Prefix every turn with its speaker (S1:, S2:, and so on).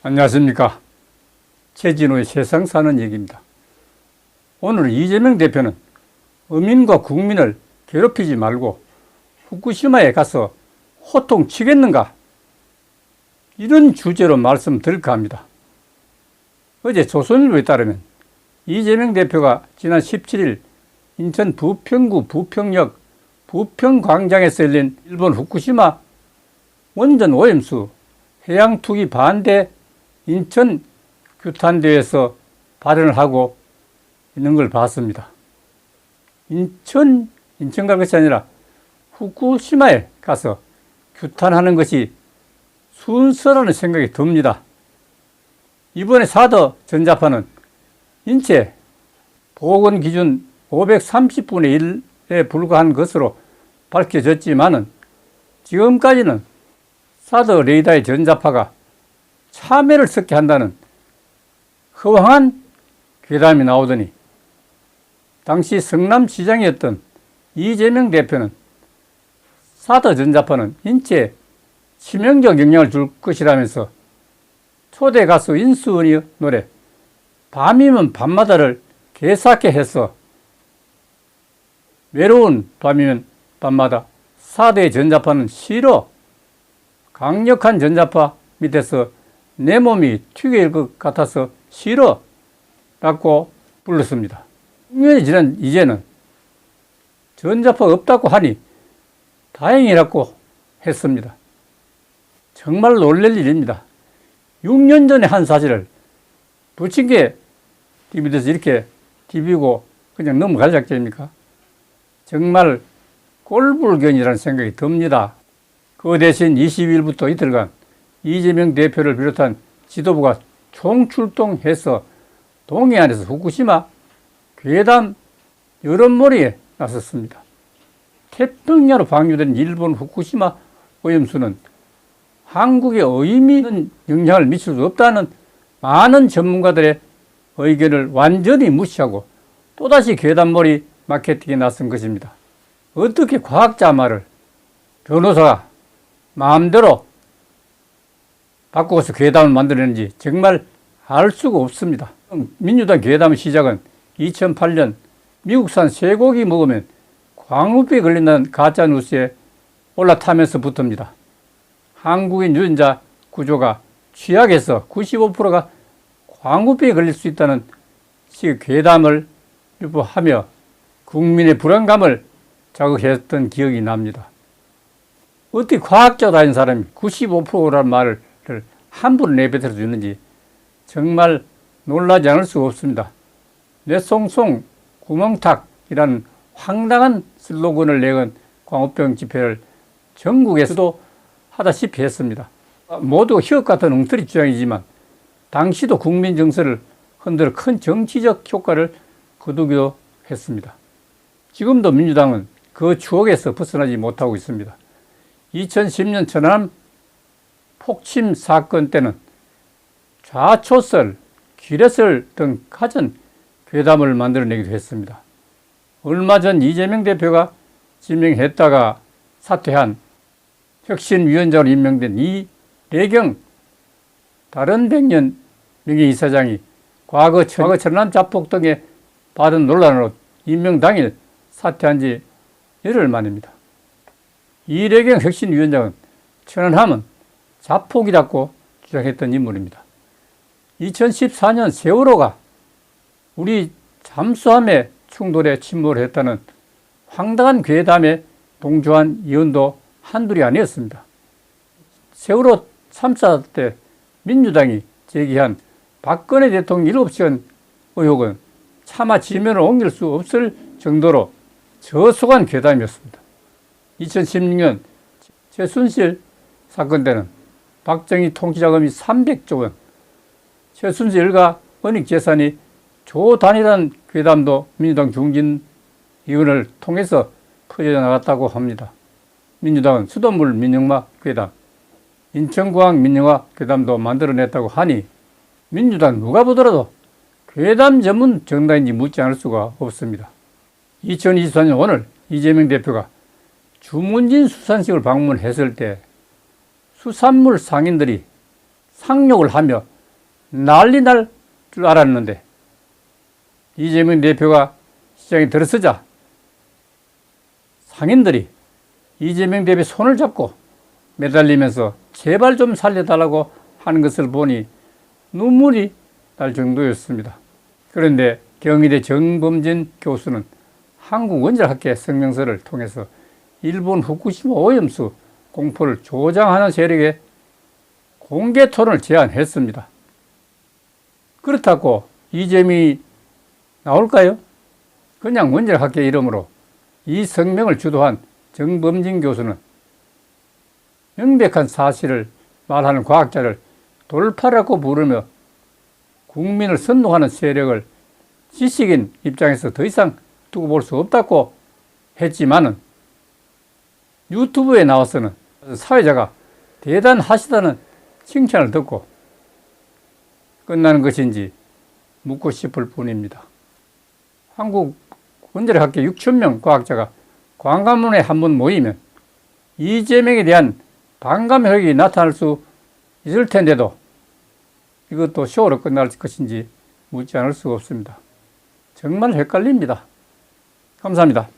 S1: 안녕하십니까. 최진호의 세상 사는 얘기입니다. 오늘 이재명 대표는 어민과 국민을 괴롭히지 말고 후쿠시마에 가서 호통치겠는가, 이런 주제로 말씀드릴까 합니다. 어제 조선일보에 따르면 이재명 대표가 지난 17일 인천 부평구 부평역 부평광장에서 열린 일본 후쿠시마 원전 오염수 해양 투기 반대 인천 규탄대회에서 발언을 하고 있는 걸 봤습니다. 인천 갈 것이 아니라 후쿠시마에 가서 규탄하는 것이 순서라는 생각이 듭니다. 이번에 사더 전자파는 인체 보건 기준 530분의 1에 불과한 것으로 밝혀졌지만은 지금까지는 사더 레이더의 전자파가 참외를 섞게 한다는 허황한 괴담이 나오더니 당시 성남시장이었던 이재명 대표는 사더 전자파는 인체에 치명적 영향을 줄 것이라면서 초대 가수 인수은의 노래 밤이면 밤마다를 개사케 해서 외로운 밤이면 밤마다 사대의 전자파는 싫어, 강력한 전자파 밑에서 내 몸이 튀길 것 같아서 싫어 라고 불렀습니다. 6년이 지난 이제는 전자파가 없다고 하니 다행이라고 했습니다. 정말 놀랄 일입니다. 6년 전에 한 사실을 부침개 TV에서 이렇게 TV고 그냥 넘어갈 작정입니까? 정말 꼴불견이라는 생각이 듭니다. 그 대신 20일부터 이틀간 이재명 대표를 비롯한 지도부가 총출동해서 동해안에서 후쿠시마 괴담 여론몰이에 나섰습니다. 태평양으로 방류된 일본 후쿠시마 오염수는 한국에 의미 있는 영향을 미칠 수 없다는 많은 전문가들의 의견을 완전히 무시하고 또다시 괴담몰이 마케팅에 나선 것입니다. 어떻게 과학자 말을 변호사가 마음대로 바꾸어서 괴담을 만들었는지 정말 알 수가 없습니다. 민주당 괴담 시작은 2008년 미국산 쇠고기 먹으면 광우병에 걸린다는 가짜뉴스에 올라타면서부터입니다. 한국인 유전자 구조가 취약해서 95%가 광우병에 걸릴 수 있다는 식의 괴담을 유포하며 국민의 불안감을 자극했던 기억이 납니다. 어떻게 과학자 다닌 사람이 95%라는 말을 함부로 내뱉을 수 있는지 정말 놀라지 않을 수가 없습니다. 뇌송송 구멍탁이라는 황당한 슬로건을 내건 광우병 집회를 전국에서도 하다시피 했습니다. 모두 희극 같은 엉터리 주장이지만 당시도 국민 정서를 흔들어 큰 정치적 효과를 거두기도 했습니다. 지금도 민주당은 그 추억에서 벗어나지 못하고 있습니다. 2010년 천안함 폭침 사건 때는 좌초설, 기레설 등 가전 괴담을 만들어내기도 했습니다. 얼마 전 이재명 대표가 지명했다가 사퇴한 혁신위원장으로 임명된 이래경 다른 백년 명예이사장이 과거 천안함 자폭 등에 받은 논란으로 임명 당일 사퇴한 지 열흘 만입니다. 이래경 혁신위원장은 천안함은 자폭이라고 주장했던 인물입니다. 2014년 세월호가 우리 잠수함의 충돌에 침몰을 했다는 황당한 괴담에 동조한 의원도 한둘이 아니었습니다. 세월호 참사 때 민주당이 제기한 박근혜 대통령 7시간 의혹은 차마 지면을 옮길 수 없을 정도로 저속한 괴담이었습니다. 2016년 최순실 사건 때는 박정희 통치자금이 300조 원, 최순실 일가 은닉 재산이 조 단위라는 괴담도 민주당 중진 의원을 통해서 퍼져나갔다고 합니다. 민주당은 수돗물 민영화 괴담, 인천공항 민영화 괴담도 만들어냈다고 하니 민주당 누가 보더라도 괴담 전문 정당인지 묻지 않을 수가 없습니다. 2024년 오늘 이재명 대표가 주문진 수산식을 방문했을 때 수산물 상인들이 상욕을 하며 난리 날 줄 알았는데 이재명 대표가 시장에 들어서자 상인들이 이재명 대표의 손을 잡고 매달리면서 제발 좀 살려달라고 하는 것을 보니 눈물이 날 정도였습니다. 그런데 경희대 정범진 교수는 한국원자학회 성명서를 통해서 일본 후쿠시마 오염수 공포를 조장하는 세력에 공개 토론을 제안했습니다. 그렇다고 이재명이 나올까요? 그냥 원자학회 이름으로 이 성명을 주도한 정범진 교수는 명백한 사실을 말하는 과학자를 돌파라고 부르며 국민을 선동하는 세력을 지식인 입장에서 더 이상 두고 볼 수 없다고 했지만은 유튜브에 나와서는 사회자가 대단하시다는 칭찬을 듣고 끝나는 것인지 묻고 싶을 뿐입니다. 한국 원자력학회 6,000명 과학자가 광화문에 한번 모이면 이재명에 대한 반감 효력이 나타날 수 있을 텐데도 이것도 쇼로 끝날 것인지 묻지 않을 수가 없습니다. 정말 헷갈립니다. 감사합니다.